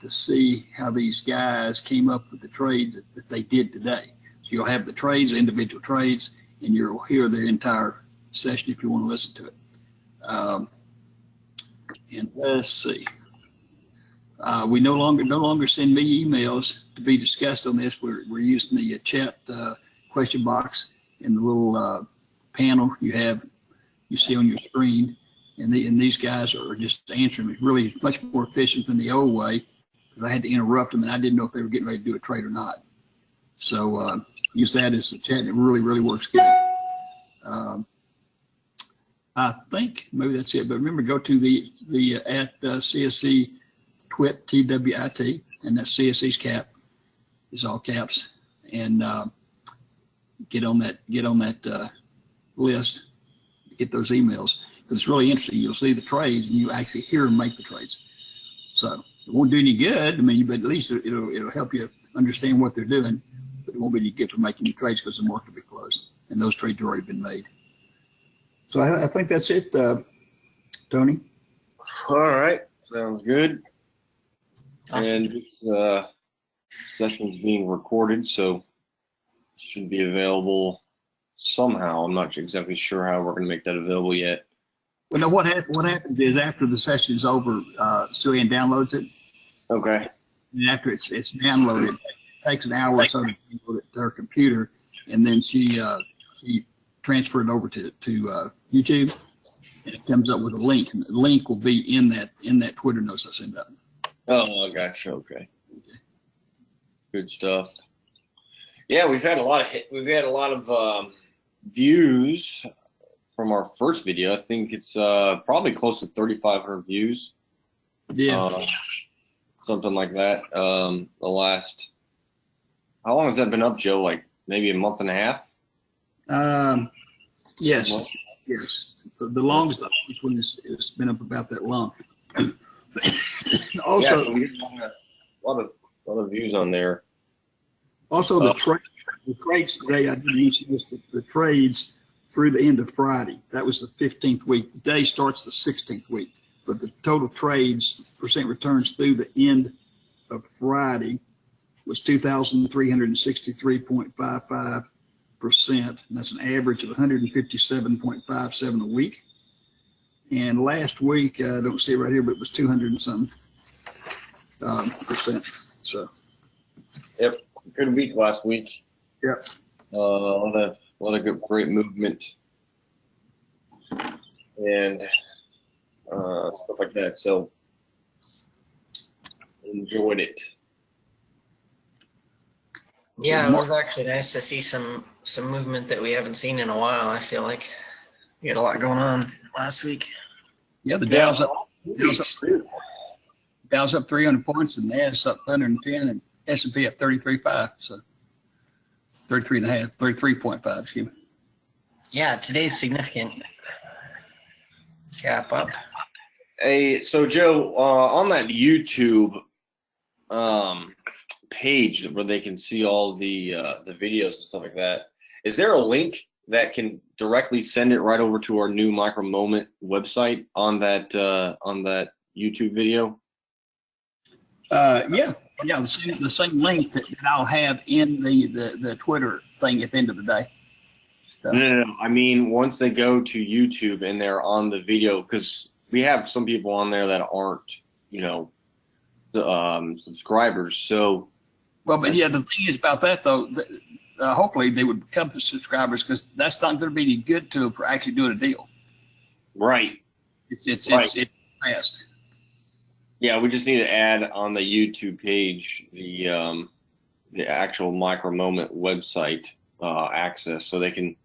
to see how these guys came up with the trades that they did today. So you'll have the trades, individual trades, and you'll hear their entire session if you want to listen to it. And let's see. We no longer send me emails to be discussed on this. We're using the chat question box in the little panel you see on your screen, and these guys are just answering really much more efficient than the old way, because I had to interrupt them and I didn't know if they were getting ready to do a trade or not. So use that as the chat, and it really works good. I think maybe that's it, but remember, go to the at CSE TWIT, TWIT, and that's CSE's cap, is all caps, and get on that list, get those emails, because it's really interesting. You'll see the trades and you actually hear them make the trades. So it won't do any good, I mean, but at least it'll help you understand what they're doing, but it won't be any good for making the trades because the market will be closed and those trades have already been made. So I think that's it, Tony. All right, sounds good. Awesome. And this session is being recorded, so it should be available somehow. I'm not exactly sure how we're going to make that available yet. Well, no, what happens is after the session is over, Sue-Ann downloads it. Okay. And after it's downloaded, it takes an hour or so to download it to her computer, and then she transferred it over to YouTube, and it comes up with a link, and the link will be in that Twitter notes I send out. Oh, gotcha. Okay. Good stuff. Yeah, we've had a lot of views from our first video. I think it's probably close to 3,500 views. Yeah. Something like that. The last, how long has that been up, Joe? Like maybe a month and a half? Yes. Yes. The longest one has been up about that long. Also, yeah, so we have a lot of views on there. Also, the trades today, I didn't mention this, the trades through the end of Friday. That was the 15th week. The day starts the 16th week, but the total trades, percent returns through the end of Friday was 2,363.55%, and that's an average of 157.57 a week. And last week, I don't see it right here, but it was 200 and something percent. So. Yep, good week last week. Yep. A lot of good, great movement and stuff like that. So enjoyed it. Yeah, it was actually nice to see some movement that we haven't seen in a while. I feel like we had a lot going on last week. Yeah, the Dow's up 300 points, and the NAS up 110, and S&P up 33.5, so 33.5, excuse me. Yeah, today's significant gap up. Hey, so Joe, on that YouTube page where they can see all the videos and stuff like that, is there a link that can directly send it right over to our new Micro Moment website on that YouTube video? Yeah, the same link that I'll have in the Twitter thing at the end of the day. So. No. I mean, once they go to YouTube and they're on the video, because we have some people on there that aren't, subscribers. So. Well, but yeah, the thing is about that though. Hopefully they would become subscribers, because that's not going to be any good to them for actually doing a deal. Right. It's fast. Yeah, we just need to add on the YouTube page the actual Micro Moment website access, so they can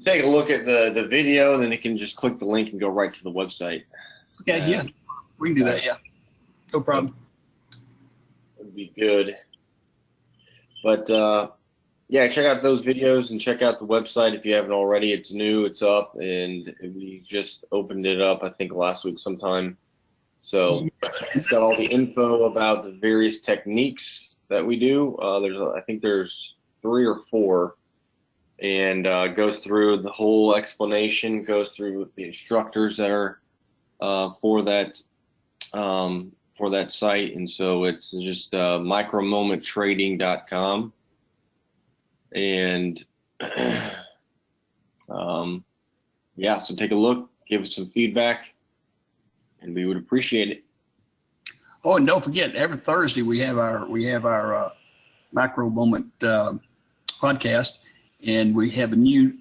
take a look at the video, and then they can just click the link and go right to the website. Okay, yeah, we can do that. Yeah, no problem. Would be good. But yeah, check out those videos and check out the website if you haven't already. It's new, it's up, and we just opened it up, I think, last week sometime. So it's got all the info about the various techniques that we do. I think there's 3 or 4, and goes through the whole explanation, goes through the instructors that are for for that site, and so it's just micromomenttrading.com, and yeah, so take a look, give us some feedback, and we would appreciate it. Oh, and don't forget, every Thursday we have our Micro Moment podcast, and we have a new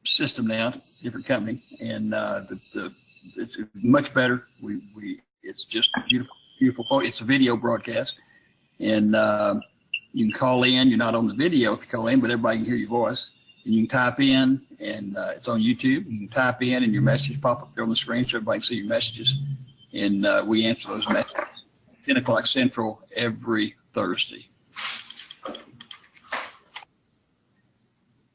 system now, different company, and it's much better. It's just beautiful. It's a video broadcast, and you can call in. You're not on the video if you call in, but everybody can hear your voice. And you can type in, and it's on YouTube. You can type in, and your messages pop up there on the screen, so everybody can see your messages. And we answer those messages 10 o'clock Central every Thursday.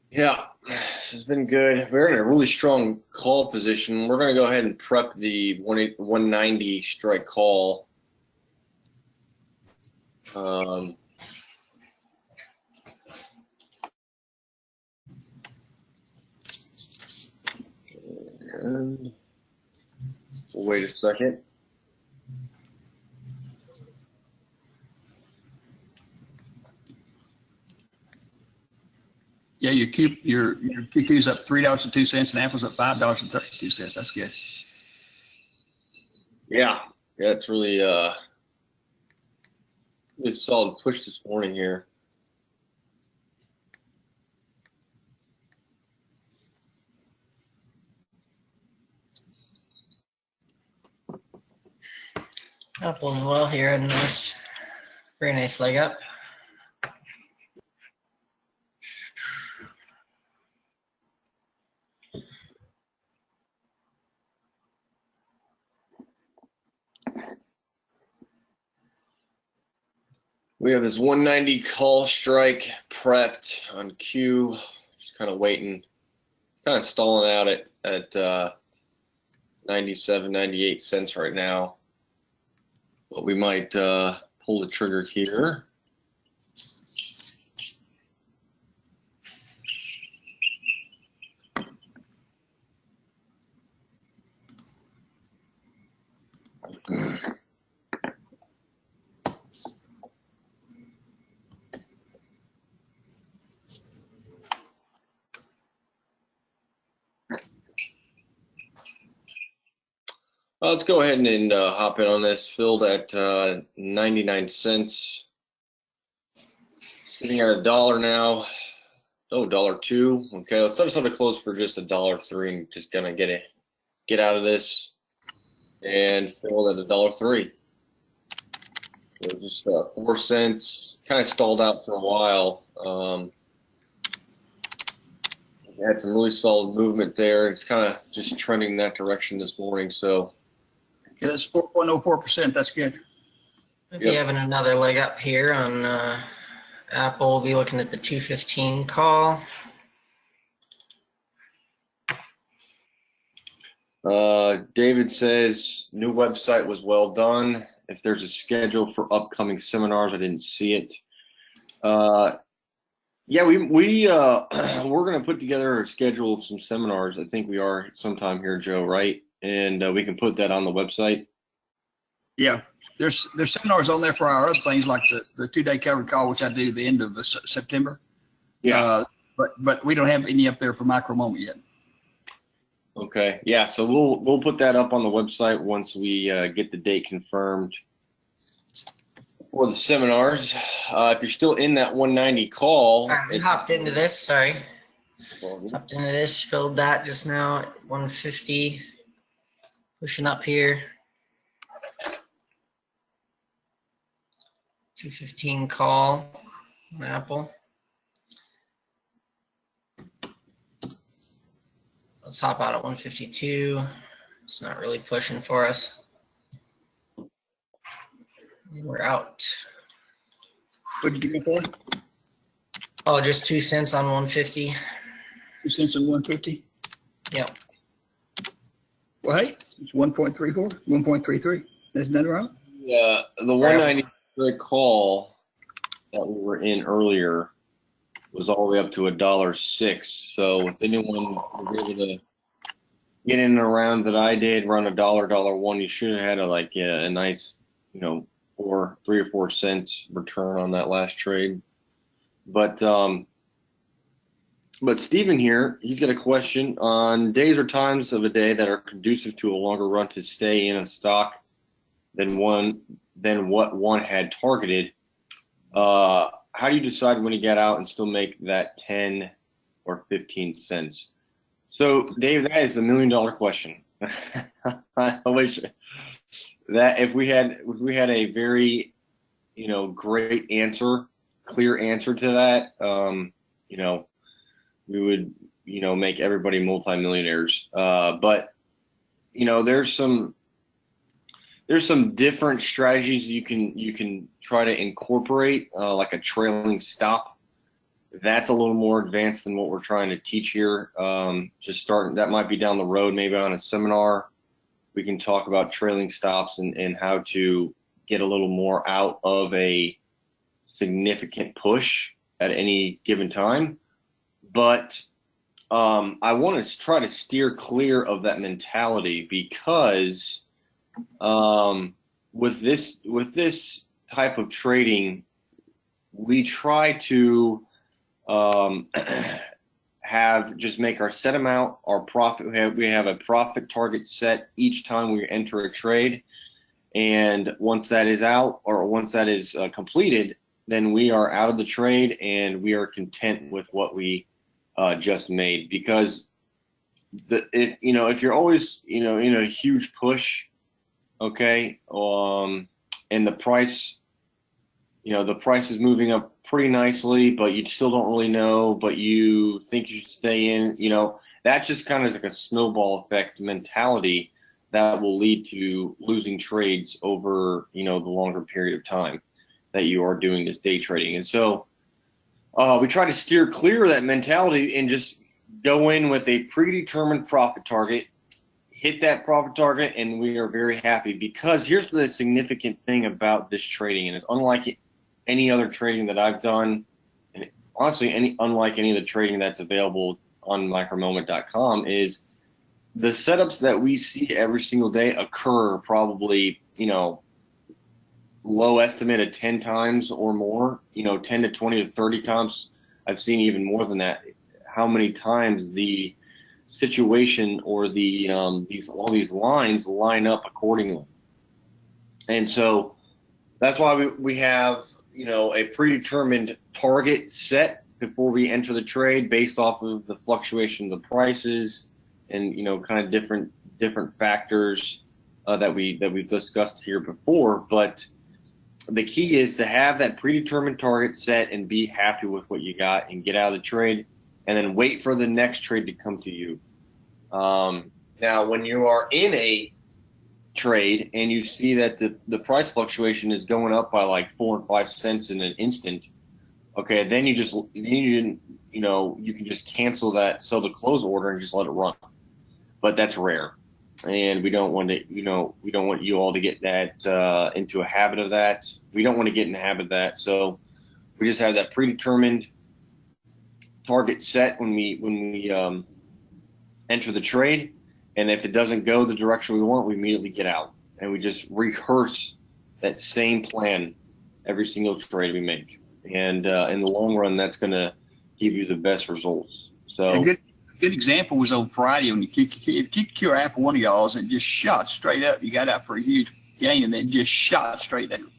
Yeah, this has been good. We're in a really strong call position. We're going to go ahead and prep the 190 strike call. And we'll wait a second. Yeah, your QQ's up $3.02, and Apple's up $5.32. That's good. Yeah, it's really really solid push this morning here. Apple as well here, and very nice leg up. We have this 190 call strike prepped on Q, just kind of waiting, kind of stalling out at 97, 98 cents right now. But we might pull the trigger here. Let's go ahead and hop in on this. Filled at 99 cents. Sitting at $1 now. Oh, $1.02. Okay, let's set us up to close for just $1.03 and just gonna get out of this. And filled at $1.03. So just 4 cents. Kind of stalled out for a while. Had some really solid movement there. It's kind of just trending that direction this morning. So. Yeah, that's 4.04%. That's good. Maybe having another leg up here on Apple. We'll be looking at the 215 call. David says new website was well done. If there's a schedule for upcoming seminars, I didn't see it. Yeah, we're going to put together a schedule of some seminars. I think we are sometime here, Joe, right? And we can put that on the website. Yeah, there's seminars on there for our other things, like the 2-day covered call, which I do at the end of September. Yeah. But we don't have any up there for Micro Moment yet. Okay. Yeah. So we'll put that up on the website once we get the date confirmed for the seminars. If you're still in that 190 call, I hopped into this. Sorry. Hopped into this. Filled that just now at 150. Pushing up here. 215 call on Apple. Let's hop out at 152. It's not really pushing for us. We're out. What'd you give me for? Oh, just 2 cents on 150. 2 cents on 150? Yep. Well, hey, it's 1.34, 1.33. There's nothing wrong. Yeah, the 190 call that we were in earlier was all the way up to $1.06. So if anyone was able to getting around that I did, run $1, you should have had a nice, 3 or 4 cents return on that last trade. But Stephen here, he's got a question on days or times of a day that are conducive to a longer run to stay in a stock than what one had targeted. How do you decide when to get out and still make that 10 or 15 cents? So, Dave, that is $1 million question. I wish that if we had a very, great answer, clear answer to that, we would, make everybody multimillionaires. But there's some different strategies you can try to incorporate, like a trailing stop. That's a little more advanced than what we're trying to teach here. Just starting, that might be down the road, maybe on a seminar. We can talk about trailing stops and how to get a little more out of a significant push at any given time. But I want to try to steer clear of that mentality, because with this type of trading, we try to just make our set amount, our profit. We have a profit target set each time we enter a trade, and once that is out, or once that is completed, then we are out of the trade and we are content with what we just made. Because if you're always in a huge push, okay, and the price is moving up pretty nicely, but you still don't really know, but you think you should stay in, that just kind of like a snowball effect mentality that will lead to losing trades over, the longer period of time that you are doing this day trading. And so we try to steer clear of that mentality and just go in with a predetermined profit target, hit that profit target, and we are very happy. Because here's the significant thing about this trading, and it's unlike any other trading that I've done, and honestly, unlike any of the trading that's available on micromoment.com, is the setups that we see every single day occur probably, low estimate of 10 times or more, 10 to 20 to 30 times. I've seen even more than that. How many times the situation or all these lines line up accordingly. And so that's why we have, a predetermined target set before we enter the trade, based off of the fluctuation of the prices and, kind of different factors that we've discussed here before. But the key is to have that predetermined target set and be happy with what you got and get out of the trade, and then wait for the next trade to come to you. Now, when you are in a trade and you see that the price fluctuation is going up by like 4 and 5 cents in an instant, okay, then you can just cancel that sell to close order and just let it run. But that's rare, and we don't want you all to get that into a habit of that. We don't want to get in the habit of that. So we just have that predetermined target set when we enter the trade. And if it doesn't go the direction we want, we immediately get out, and we just rehearse that same plan every single trade we make. And in the long run, that's going to give you the best results. So a good example was on Friday on the QQQ app, one of y'all's, and just shot straight up. You got out for a huge gain and then just shot straight down.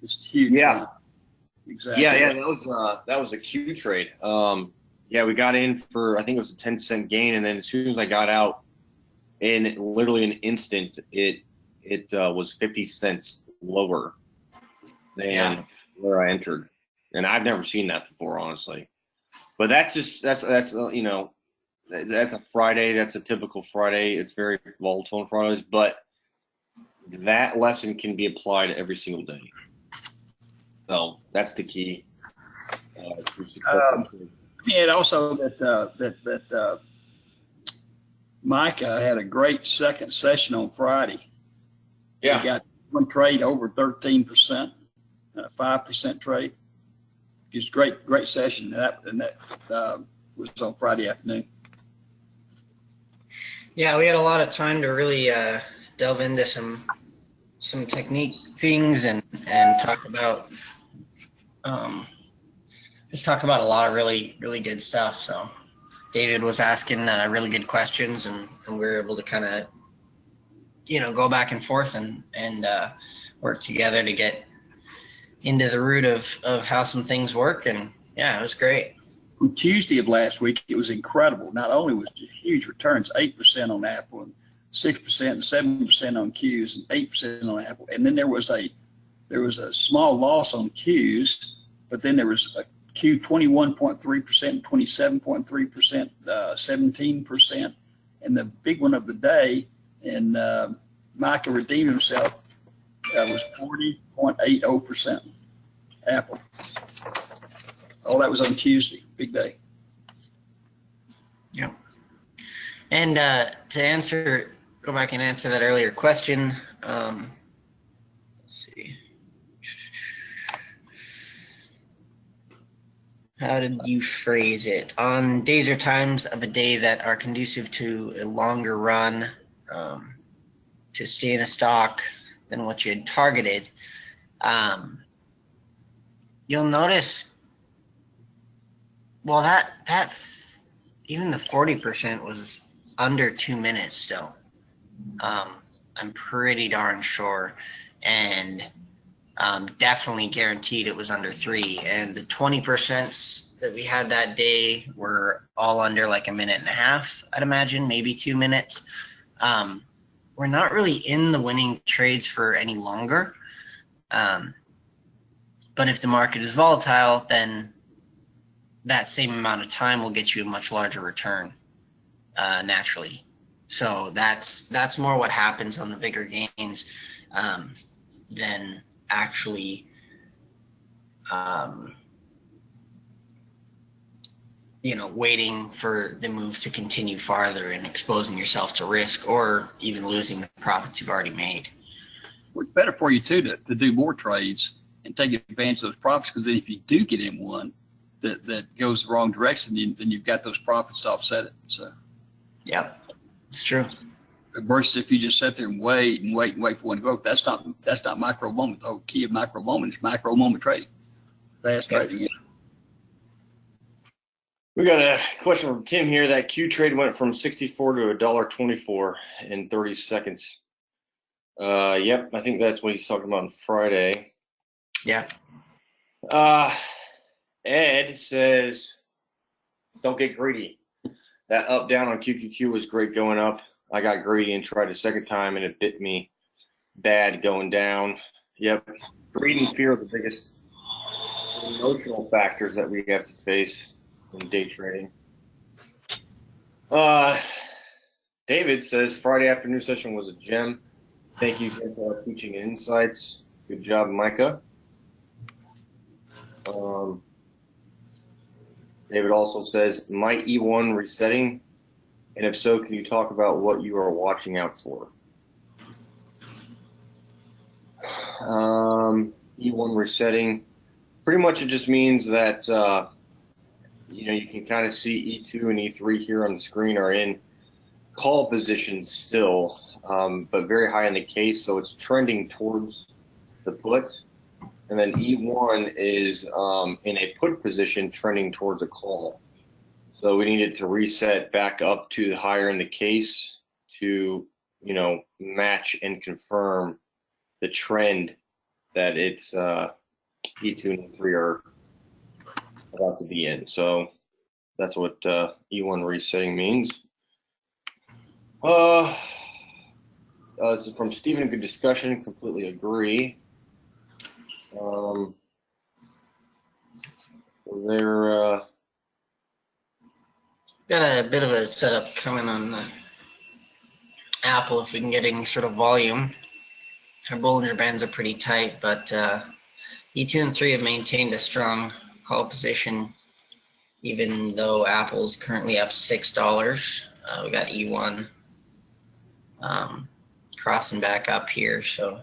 Just huge. Yeah. Exactly. Yeah. That was a Q trade. We got in for, I think it was a 10-cent gain, and then as soon as I got out, in literally an instant, it was 50 cents lower than where I entered, and I've never seen that before, honestly. But that's a Friday. That's a typical Friday. It's very volatile on Fridays, but that lesson can be applied every single day. So that's the key. And also that Micah had a great second session on Friday. Yeah. He got one trade over 13%, 5% trade. It was great session. And that was on Friday afternoon. Yeah, we had a lot of time to really delve into some technique things and talk about just talk about a lot of really good stuff. So David was asking really good questions, and we were able to kind of go back and forth and work together to get into the root of how some things work. And yeah, it was great. On Tuesday of last week, it was incredible. Not only was it huge returns, 8% on Apple and 6% and 7% on Qs and 8% on Apple. And then there was a small loss on Qs, but then there was a Q 21.3%, 27.3%, 17%, and the big one of the day, and Micah redeemed himself, was 40.80% Apple. Oh, that was on Tuesday, big day. Yeah. And to go back and answer that earlier question, let's see. How did you phrase it? On days or times of a day that are conducive to a longer run, to stay in a stock than what you had targeted, you'll notice, well, that even the 40% was under 2 minutes still. I'm pretty darn sure, and definitely guaranteed it was under 3. And the 20% that we had that day were all under like a minute and a half, I'd imagine, maybe 2 minutes. We're not really in the winning trades for any longer. But if the market is volatile, then that same amount of time will get you a much larger return naturally. So that's more what happens on the bigger gains than actually waiting for the move to continue farther and exposing yourself to risk or even losing the profits you've already made. Well, it's better for you too to do more trades and take advantage of those profits, because then if you do get in one that goes the wrong direction, then you've got those profits to offset it. So yeah, it's true. Versus if you just sit there and wait for one to go, that's not micro moment. The whole key of micro moment is micro moment trading, fast trading. Yeah. We got a question from Tim here. That Q trade went from 64 to $1.24 in 30 seconds. Yep, I think that's what he's talking about on Friday. Yeah. Ed says, don't get greedy. That up down on QQQ was great going up. I got greedy and tried a second time, and it bit me bad going down. Yep, greed and fear are the biggest emotional factors that we have to face in day trading. David says, Friday afternoon session was a gem. Thank you again for our teaching and insights. Good job, Micah. David also says, my E1 resetting, and if so, can you talk about what you are watching out for? E1 resetting, pretty much it just means that you can kind of see E2 and E3 here on the screen are in call positions still, but very high in the case, so it's trending towards the put. And then E1 is in a put position trending towards a call. So we needed to reset back up to the higher in the case to, match and confirm the trend that it's E2 and E3 are about to be in. So that's what E1 resetting means. This is from Stephen. Good discussion. Completely agree. Got a bit of a setup coming on the Apple if we can get any sort of volume. Our Bollinger Bands are pretty tight, but E2 and 3 have maintained a strong call position, even though Apple's currently up $6. We got E1 crossing back up here, so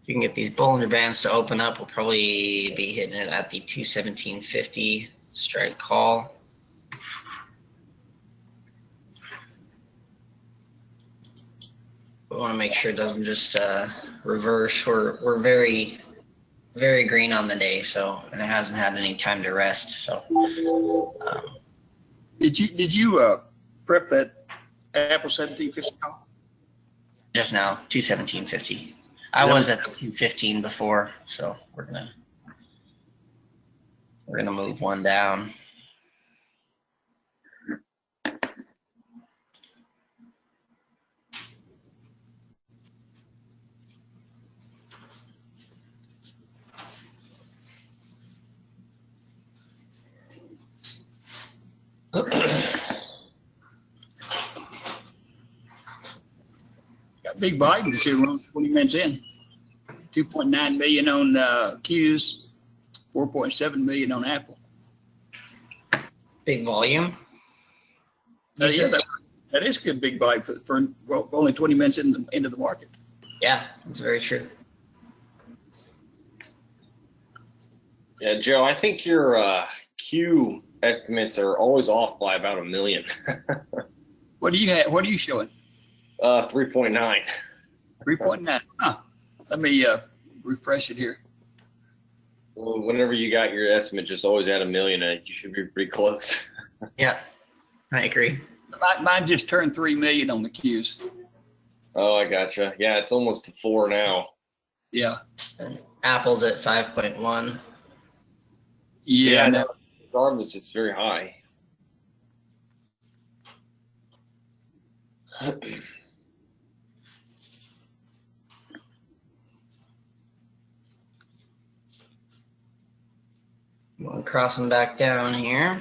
if you can get these Bollinger Bands to open up, we'll probably be hitting it at the 217.50 strike call. We want to make sure it doesn't just reverse. We're very, very green on the day, so, and it hasn't had any time to rest. So Did you prep that Apple 1750 call? just now 217.50. I was at the 215 before, so we're gonna move one down. Got big Biden to see around 20 minutes in. 2.9 million on Qs, 4.7 million on Apple. Big volume. Yeah, that is good big buy for well, only 20 minutes into the market. Yeah, that's very true. Yeah, Joe, I think your Q estimates are always off by about 1 million. What do you have? What are you showing? 3.9. 3.9. Huh. Let me refresh it here. Well, whenever you got your estimate, just always add 1 million. You should be pretty close. Yeah, I agree. Mine just turned 3 million on the Qs. Oh, I gotcha. Yeah, it's almost to 4 now. Yeah. And Apple's at 5.1. Yeah. No, regardless, it's very high. We'll cross them back down here.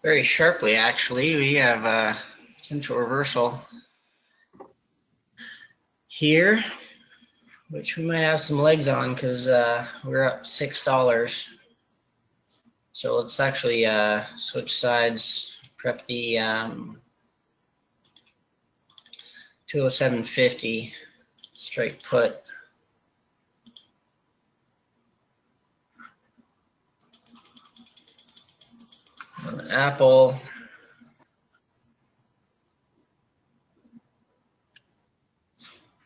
Very sharply, actually. We have a potential reversal here, which we might have some legs on because we're up $6. So let's actually switch sides, prep the 207.50 straight put. On Apple.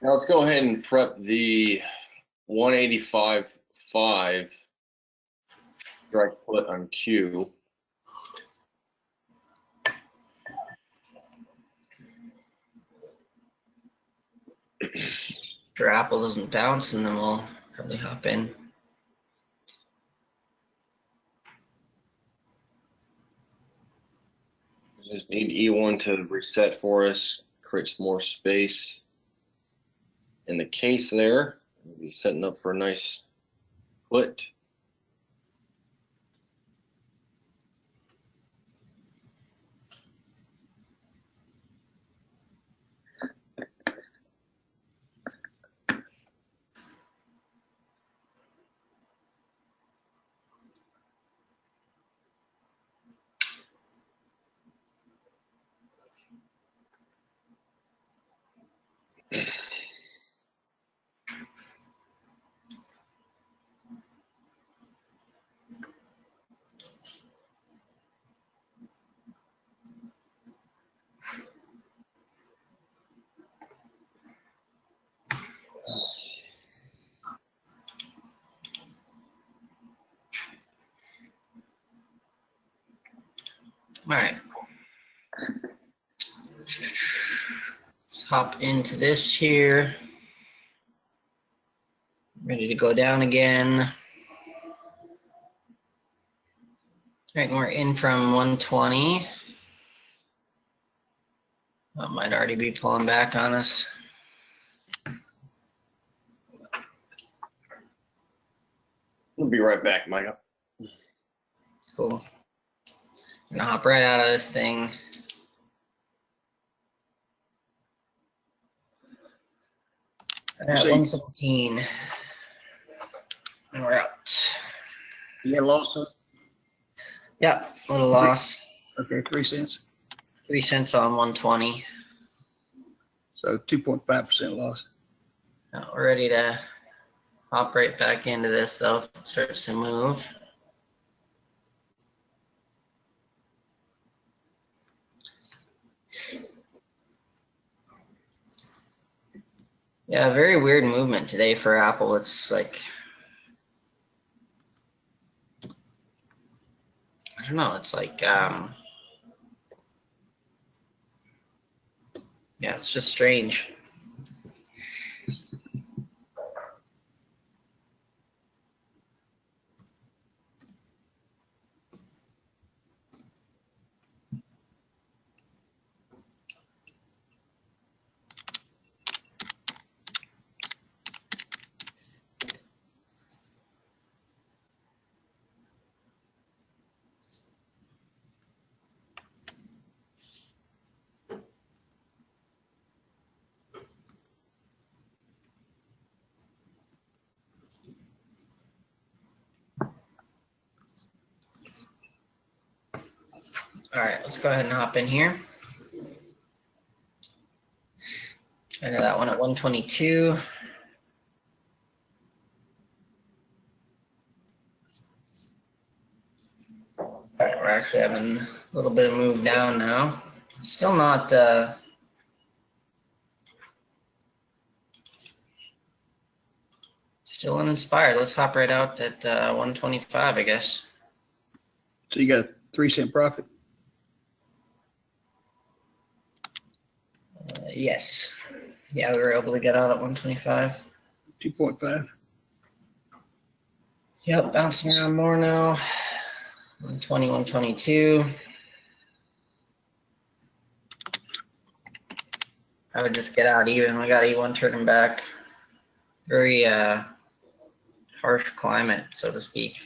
Now let's go ahead and prep the 185.5 strike put on Q. If Apple doesn't bounce, and then we'll probably hop in. Just need E1 to reset for us, create some more space in the case there. We'll be setting up for a nice put. All right. Let's hop into this here. Ready to go down again. All right, we're in from 120. That might already be pulling back on us. We'll be right back, Micah. Cool. I'm gonna hop right out of this thing. At 117. And we're out. You had a loss, huh? Yep, little loss. Okay, 3 cents. 3 cents on 120. So 2.5% loss. Now we're ready to hop right back into this though. If it starts to move. Yeah, very weird movement today for Apple. It's like, I don't know, it's like, yeah, it's just strange. All right, let's go ahead and hop in here. Enter that one at 122. All right, we're actually having a little bit of move down now. Still not, still uninspired. Let's hop right out at 125, I guess. So you got a 3 cent profit. Yes. Yeah, we were able to get out at 125. 2.5. Yep, bouncing around more now. 120, 122. I would just get out even. We got E1 turning back. Very harsh climate, so to speak.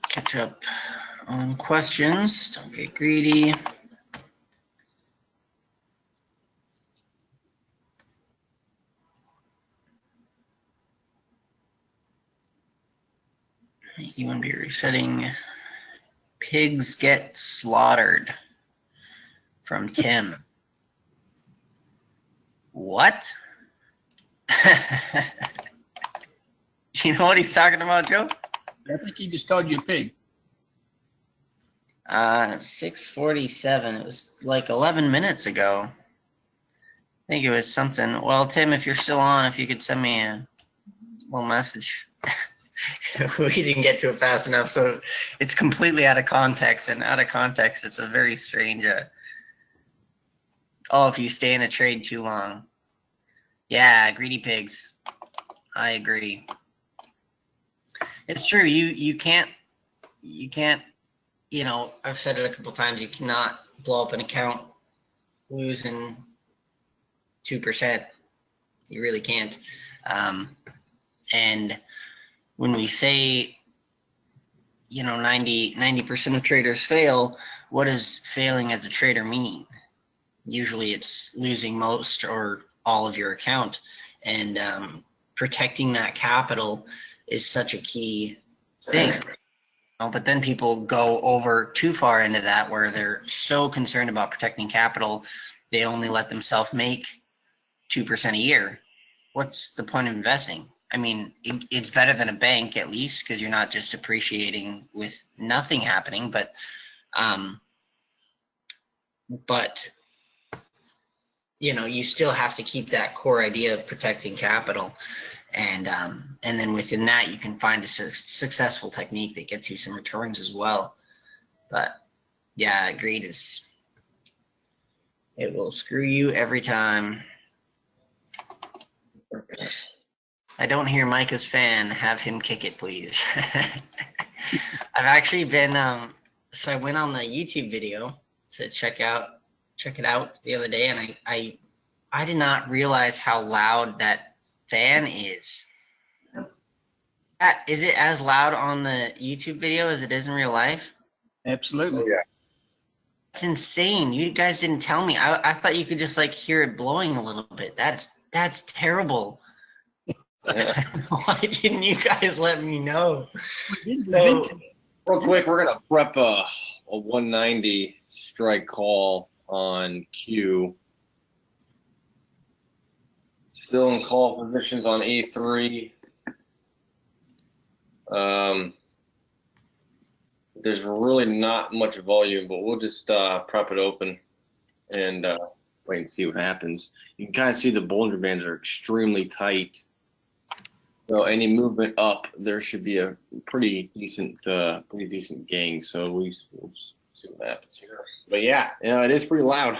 Catch up on questions. Don't get greedy. You want to be resetting. Pigs get slaughtered from Tim. What? You know what he's talking about, Joe? I think he just called you a pig. 6:47. It was like 11 minutes ago. I think it was something. Well, Tim, if you're still on, if you could send me a little message. We didn't get to it fast enough, so it's completely out of context. And out of context, it's a very strange. Oh, if you stay in a trade too long. Yeah, greedy pigs. I agree. It's true. You can't. You know, I've said it a couple times. You cannot blow up an account losing 2%. You really can't. And when we say, you know, 90% of traders fail, what does failing as a trader mean? Usually it's losing most or all of your account, and protecting that capital is such a key thing. But then people go over too far into that, where they're so concerned about protecting capital, they only let themselves make 2% a year. What's the point of investing? I mean, it's better than a bank at least, because you're not just appreciating with nothing happening. But you know, you still have to keep that core idea of protecting capital, and then within that, you can find a successful technique that gets you some returns as well. But yeah, greed it will screw you every time. I don't hear Micah's fan. Have him kick it, please. I've actually been so I went on the YouTube video to check it out the other day, and I did not realize how loud that fan is. Is it as loud on the YouTube video as it is in real life? Absolutely. Oh, yeah. It's insane. You guys didn't tell me. I thought you could just like hear it blowing a little bit. That's terrible. Yeah. Why didn't you guys let me know? So, Real quick, we're gonna prep a 190 strike call on Q. Still in call positions on A3. There's really not much volume, but we'll just prep it open and wait and see what happens. You can kind of see the Bollinger Bands are extremely tight. So any movement up, there should be a pretty decent gang. So we'll see what happens here. But yeah, it is pretty loud.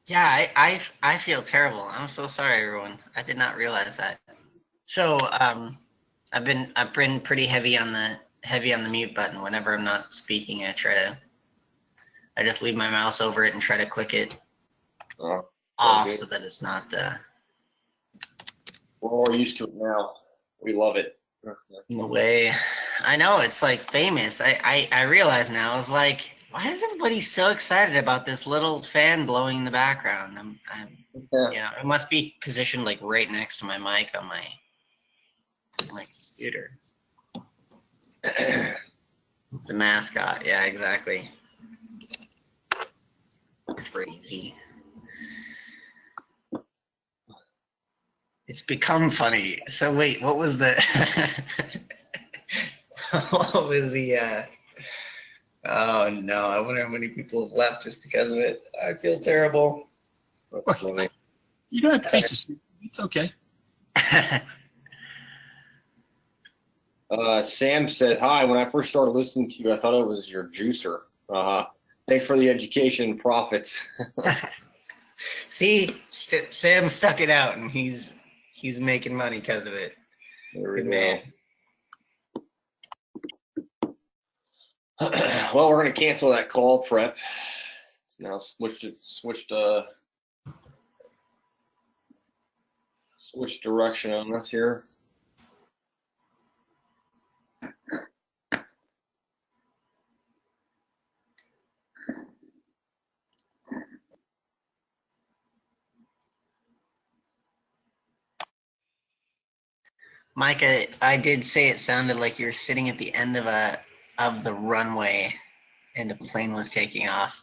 Yeah, I feel terrible. I'm so sorry, everyone. I did not realize that. So I've been pretty heavy on the mute button. Whenever I'm not speaking, I just leave my mouse over it and try to click it off good. so that it's not. We're more used to it now. We love it. In the way. I know, it's like famous. I realize now. I was like, why is everybody so excited about this little fan blowing in the background? It must be positioned like right next to my mic on my computer. The mascot. Yeah, exactly. Crazy. It's become funny. So wait, what was the what was the oh no, I wonder how many people have left just because of it. I feel terrible. That's funny. you don't have to face the truth. It's okay. Sam said, hi, when I first started listening to you, I thought it was your juicer. Thanks for the education and profits. See, Sam stuck it out, and he's making money because of it. There we Good go. man. Well, we're going to cancel that call prep. It's now switched direction on us here. Micah, I did say it sounded like you're sitting at the end of the runway and a plane was taking off.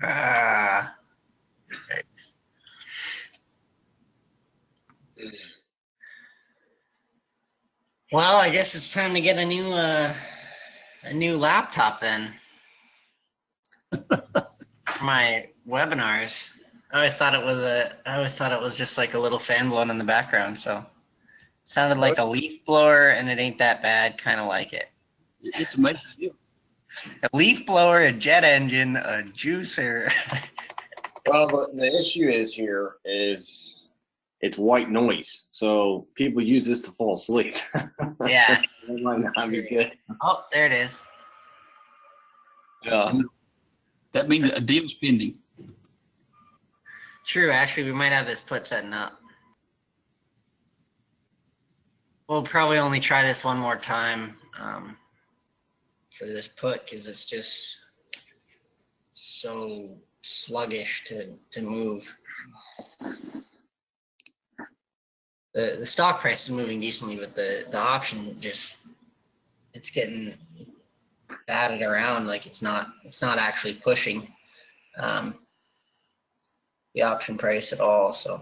Ah. Well, I guess it's time to get a new laptop then. For my webinars. I always thought it was just like a little fan blowing in the background, so it sounded like a leaf blower, and it ain't that bad, kind of like it. It's amazing. A leaf blower, a jet engine, a juicer. Well, the issue is here is it's white noise, so people use this to fall asleep. Yeah. That might not be good. Oh, there it is. Yeah. That means a deal's pending. True, actually, we might have this put setting up. We'll probably only try this one more time for this put because it's just so sluggish to move. The stock price is moving decently, but the option it's getting batted around like it's not actually pushing the option price at all. So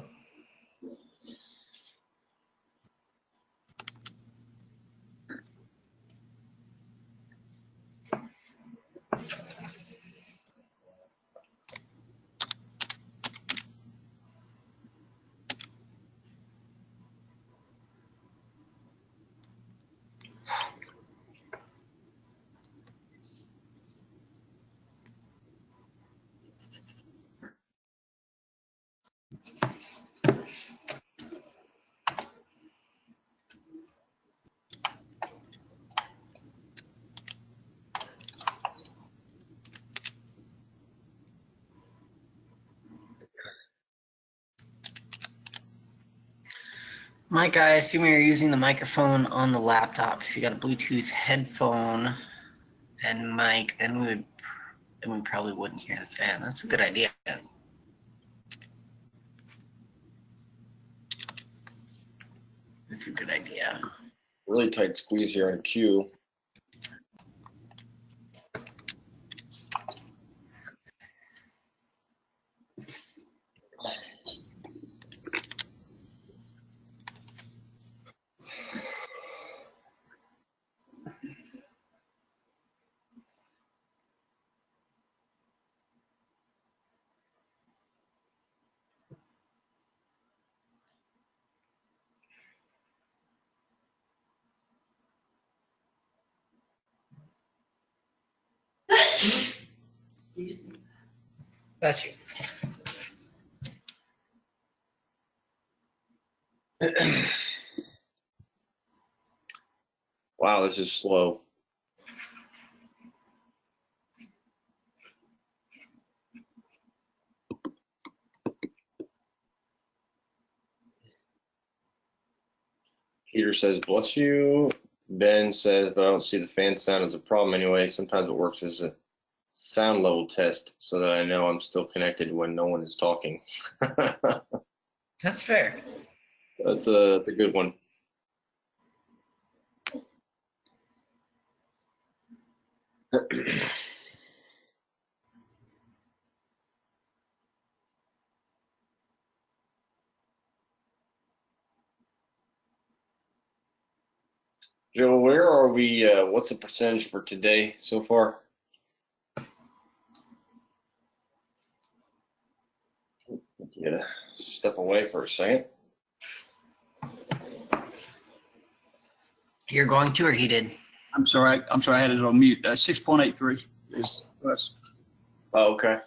Mike, I assume you're using the microphone on the laptop. If you got a Bluetooth headphone and mic, then we probably wouldn't hear the fan. That's a good idea. That's a good idea. Really tight squeeze here on Q. That's you. Wow, this is slow. Peter says, bless you. Ben says, but I don't see the fan sound as a problem anyway. Sometimes it works as a sound level test so that I know I'm still connected when no one is talking. That's fair. That's a good one. Joe, where are we? What's the percentage for today so far? Get a step away for a second. You're going to, or he did? I'm sorry, I had it on mute. 6.83 is us. Oh, okay.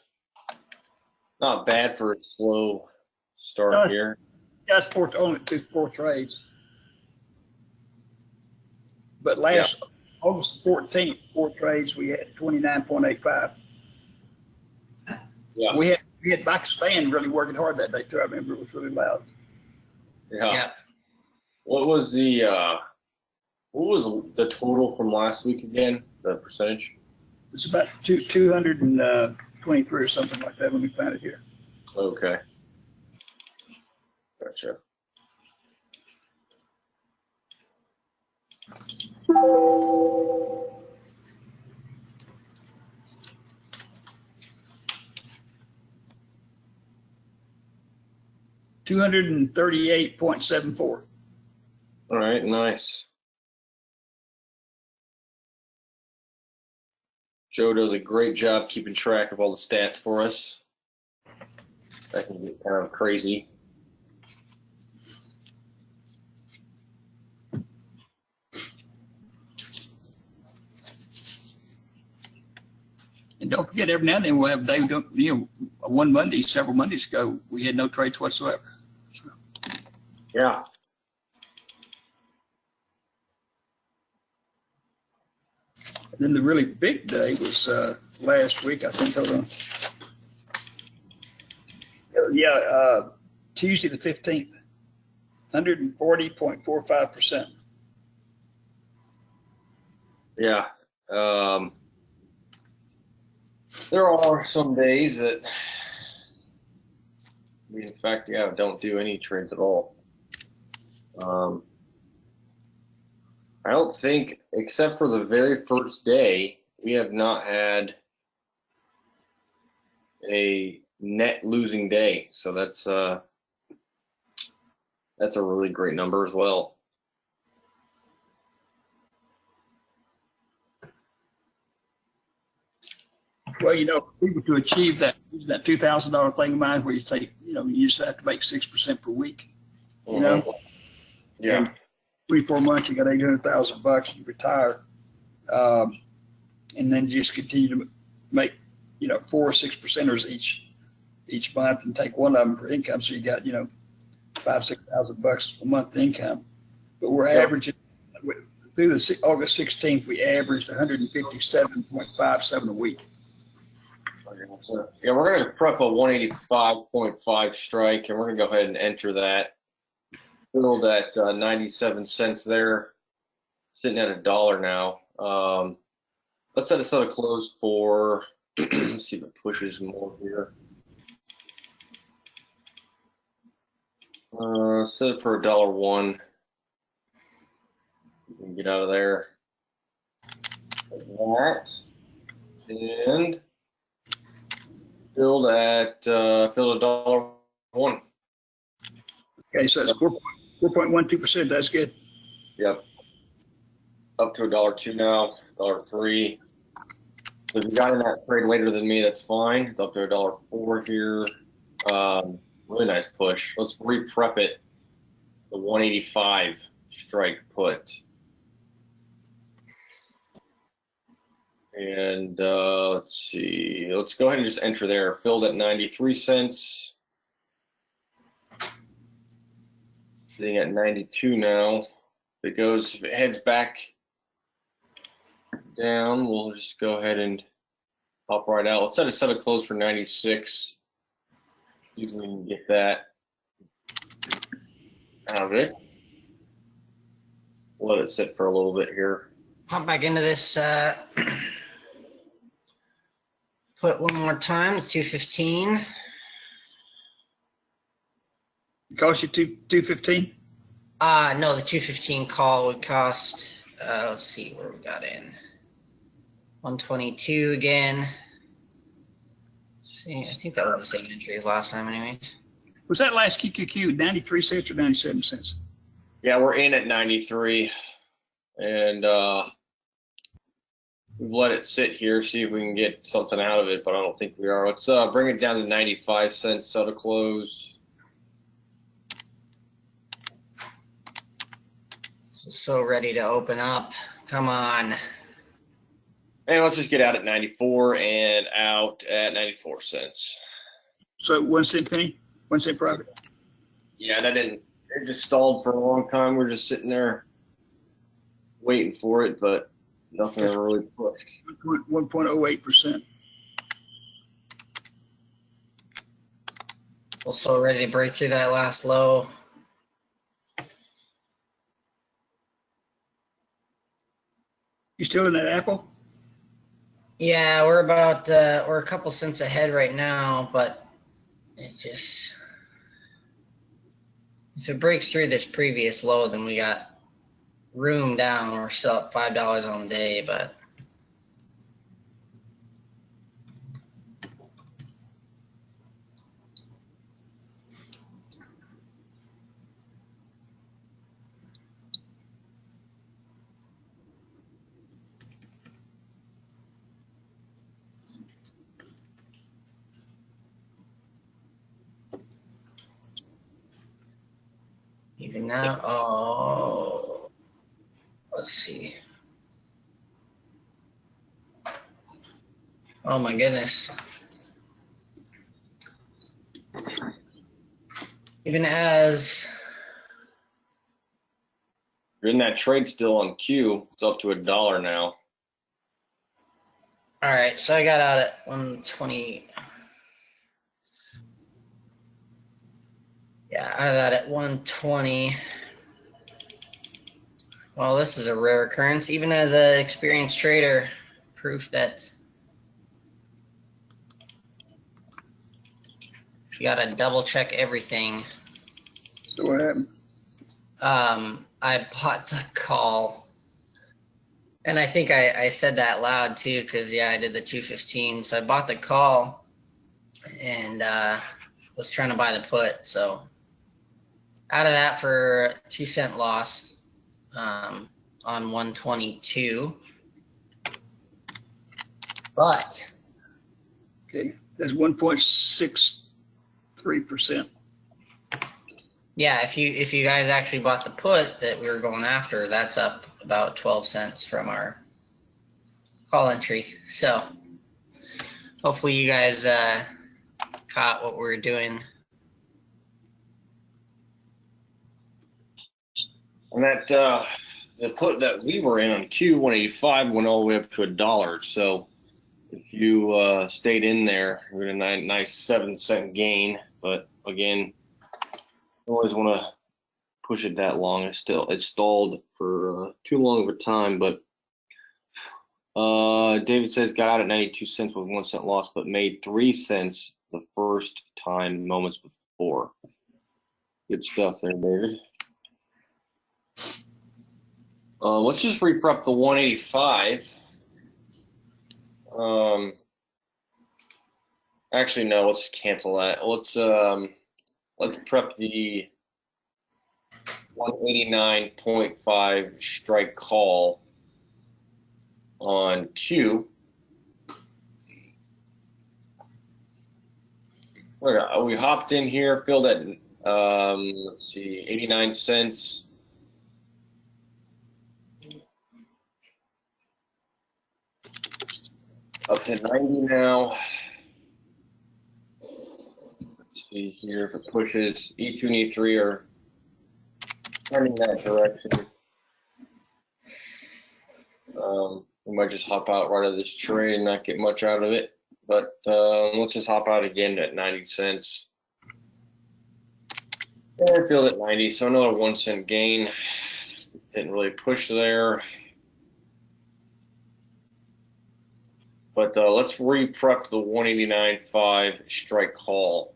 Not bad for a slow start No, here. That's only 4 trades. But last August 14th, 4 trades, we had 29.85. Yeah. We had Bacchus Band really working hard that day too. I remember it was really loud. Yeah. What was the total from last week again? The percentage? It's about 223 or something like that when we found it here. Okay. Gotcha. $238.74. All right, nice. Joe does a great job keeping track of all the stats for us. That can get kind of crazy. And don't forget, every now and then we'll have Dave. One Monday, several Mondays ago, we had no trades whatsoever. Yeah. And then the really big day was last week, I think. Hold on. Tuesday the 15th, 140.45%. Yeah. There are some days that we, in fact, don't do any trades at all. I don't think, except for the very first day, we have not had a net losing day. So that's a really great number as well. Well, people to achieve that $2,000 thing of mine where you take, you just have to make 6% per week. Yeah. And 24 months, you got $800,000, you retire, and then just continue to make, 4 or 6%ers each month, and take one of them for income. So you got, $5,000-6,000 a month income. But we're averaging through the August 16th, we averaged 157.57 a week. Yeah, we're going to prep a 185.5 strike, and we're going to go ahead and enter that. filled at 97 cents there, sitting at $1 now. Let's set a close for, let's see if it pushes more here. Set it for $1.01. You can get out of there. Like that. And filled at $1.01. Okay, so that's 4.12%. That's good. Yep. Up to $1.02 now, $1.03. So if you got in that trade later than me, that's fine. It's up to $1.04 here. Really nice push. Let's re-prep it. The 185 strike put. And let's see. Let's go ahead and just enter there. Filled at 93 cents. Sitting at 92 now. If it heads back down, we'll just go ahead and pop right out. Let's set a close for 96. Usually we can get that out of it. We'll let it sit for a little bit here. Pop back into this put one more time. It's 215. It cost you 215. No, the 215 call would cost. Let's see where we got in. 122 again. See, I think that was the same entry as last time, anyway. Was that last QQQ 93 cents or 97 cents? Yeah, we're in at 93, and we've let it sit here, see if we can get something out of it, but I don't think we are. Let's bring it down to 95 cents, set a close. So ready to open up. Come on. And let's just get out at 94 and out at 94 cents. So 1 cent penny, 1 cent profit. Yeah, it just stalled for a long time. We're just sitting there waiting for it, but nothing ever really pushed. 1.08%. Also ready to break through that last low. You still in that apple? Yeah, we're a couple cents ahead right now, but it just, if it breaks through this previous low, then we got room down. We're still up $5 on the day, but even now, oh, let's see. Oh my goodness. Even as You're in that trade still on Q. It's up to $1 now. all right, so I got out at 120. Yeah, out of that at 120. Well, this is a rare occurrence, even as an experienced trader. Proof that you gotta double check everything. So what happened? I bought the call, and I think I said that loud too, because yeah, I did the 215. So I bought the call and was trying to buy the put. So out of that for 2 cent loss on 122. But Okay, that's 1.63%. yeah, if you guys actually bought the put that we were going after, that's up about 12 cents from our call entry. So hopefully you guys caught what we're doing. And that the put that we were in on Q 185 went all the way up to $1. So if you stayed in there, you're in a nice 7 cent gain. But again, you always want to push it that long. It stalled for too long of a time. But David says got out at 92 cents with 1 cent loss, but made 3 cents the first time moments before. Good stuff there, David. Let's just reprep the 185. Actually, no. Let's cancel that. Let's prep the 189.5 strike call on Q. We hopped in here, filled at let's see, 89 cents. Up to 90 now. Let's see here if it pushes. E2 and E3 are turning that direction. We might just hop out right out of this trade and not get much out of it. But let's just hop out again at 90 cents. And filled at 90, so another 1 cent gain. Didn't really push there. But let's re-prep the 189.5 strike call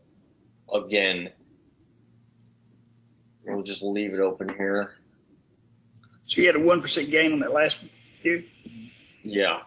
again. We'll just leave it open here. So you had a 1% gain on that last few? Yeah.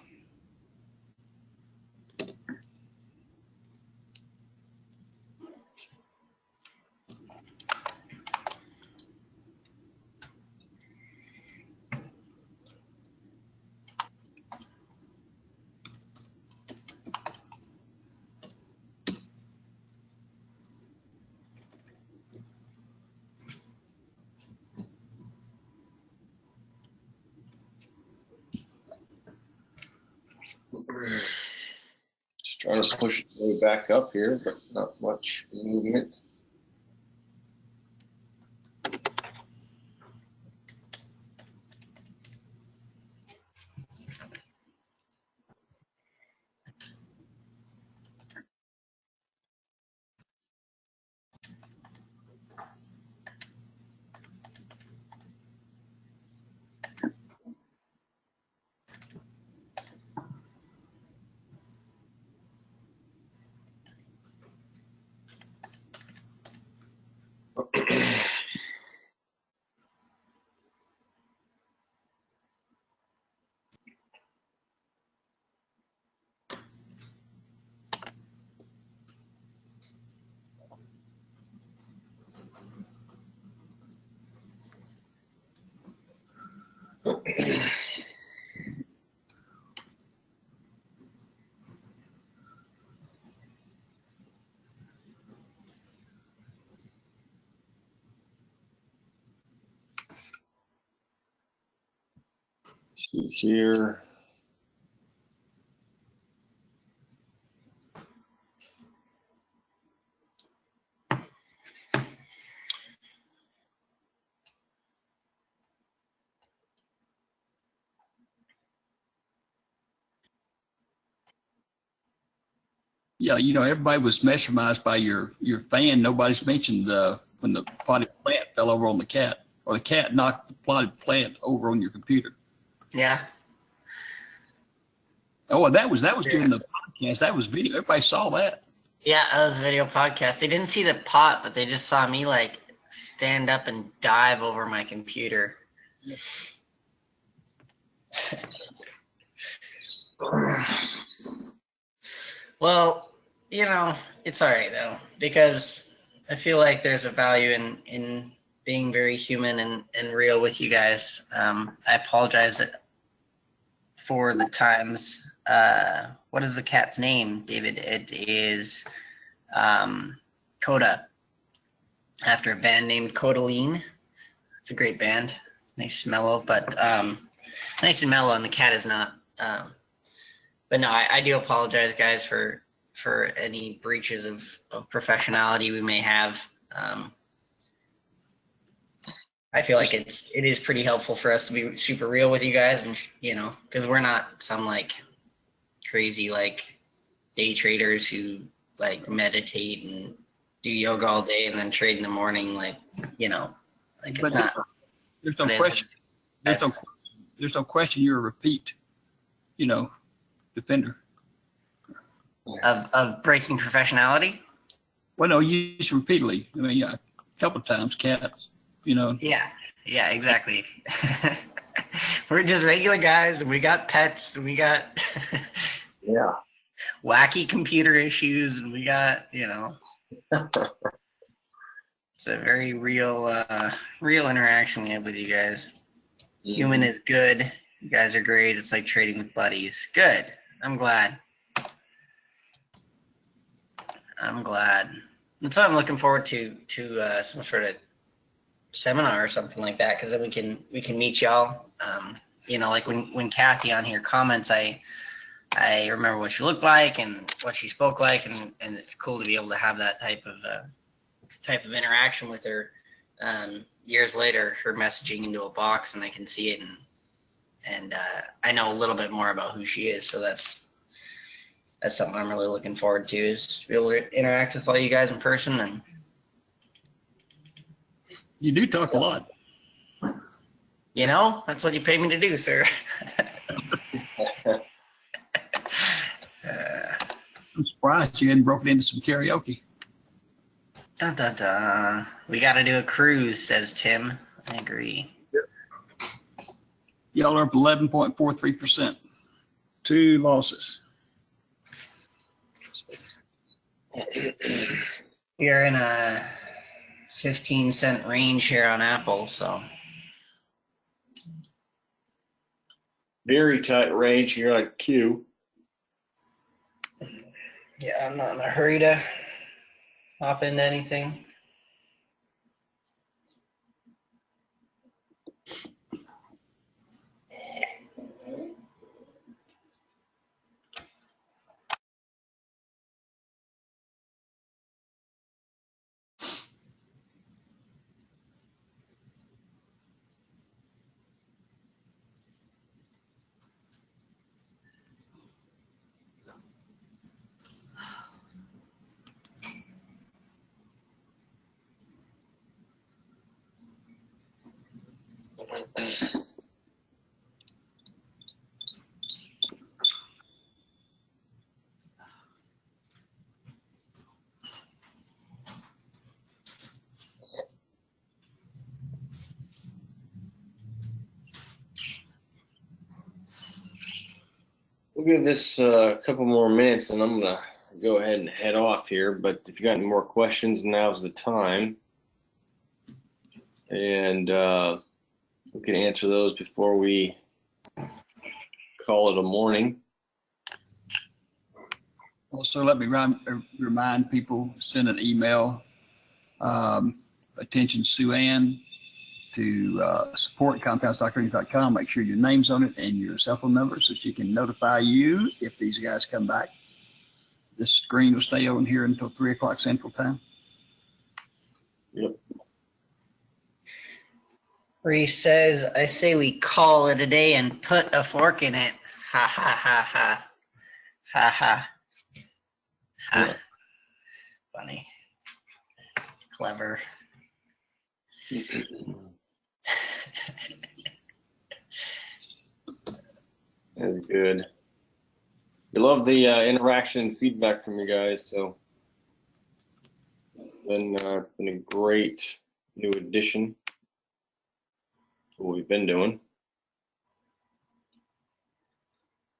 Just trying to push it way back up here, but not much movement. See here. Yeah, you know, everybody was mesmerized by your fan. Nobody's mentioned when the potted plant fell over on the cat, or the cat knocked the potted plant over on your computer. Yeah. Oh, well, that was during the podcast. That was video. Everybody saw that. Yeah, that was a video podcast. They didn't see the pot, but they just saw me like stand up and dive over my computer. Well, you know, it's all right though, because I feel like there's a value in being very human and real with you guys. I apologize for the times. What is the cat's name, David? It is Coda, after a band named Codaline. It's a great band. Nice mellow, but nice and mellow, and the cat is not. But no, I do apologize, guys, for any breaches of professionality we may have. I feel like it is pretty helpful for us to be super real with you guys, and you know, because we're not some like crazy like day traders who like meditate and do yoga all day and then trade in the morning. Like, you know, Like But it's not. there's no It is question. what it is. There's no question you're a repeat, defender. Of breaking professionality. Well, no, you used repeatedly. I mean, yeah, a couple of times, cats. Yeah, exactly. We're just regular guys, and we got pets, and we got Yeah. wacky computer issues, and we got, it's a very real interaction we have with you guys. Human is good. You guys are great. It's like trading with buddies. Good. I'm glad. That's why I'm looking forward to some sort of seminar or something like that, because then we can meet y'all. Like when Kathy on here comments, I remember what she looked like and what she spoke like, and it's cool to be able to have that type of interaction with her. Years later, her messaging into a box, and I can see it, and I know a little bit more about who she is. So that's something I'm really looking forward to, is to be able to interact with all you guys in person. And You do talk a lot. that's what you pay me to do, sir. I'm surprised you hadn't broken into some karaoke. Dun, dun, dun. We got to do a cruise, says Tim. I agree. Y'all are up 11.43%. 2 losses. We are in a 15-cent range here on Apple, so Very tight range here on Q. yeah, I'm not in a hurry to hop into anything. We'll give this a couple more minutes, and I'm gonna go ahead and head off here. But if you got any more questions, now's the time, and we can answer those before we call it a morning. Also, let me remind people, send an email, attention Sue Ann, to support@compoundstockearnings.com. Make sure your name's on it and your cell phone number, so she can notify you if these guys come back. This screen will stay on here until 3 o'clock Central Time. Yep. Reese says, I say we call it a day and put a fork in it. Ha ha ha ha. Ha ha. Ha. Yeah. Funny. Clever. That's good. We love the interaction and feedback from you guys. So it's been a great new addition to what we've been doing.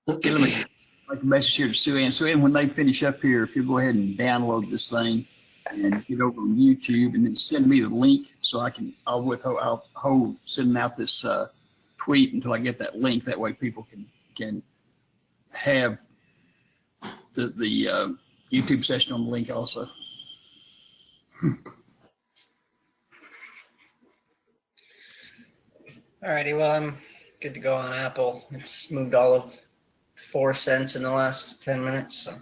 Okay, let me make a message here to Sue Ann. Sue Ann, when they finish up here, if you go ahead and download this thing and get over on YouTube and then send me the link so I'll hold sending out this tweet until I get that link. That way people can have the YouTube session on the link also. Alrighty, well, I'm good to go on Apple. It's moved all of 4 cents in the last 10 minutes. So.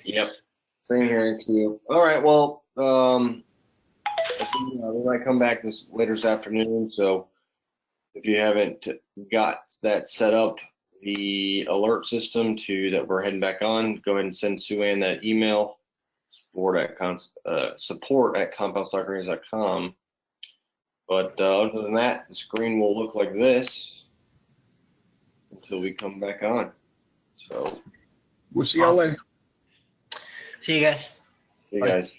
Yep. Same here, Q. All right. Well, we might come back later this afternoon. So if you haven't got that set up, the alert system that we're heading back on, go ahead and send Sue Ann that email, support@compoundstockearnings.com, But other than that, the screen will look like this until we come back on. So, We'll see y'all Awesome. later. See you guys. see you Bye. guys.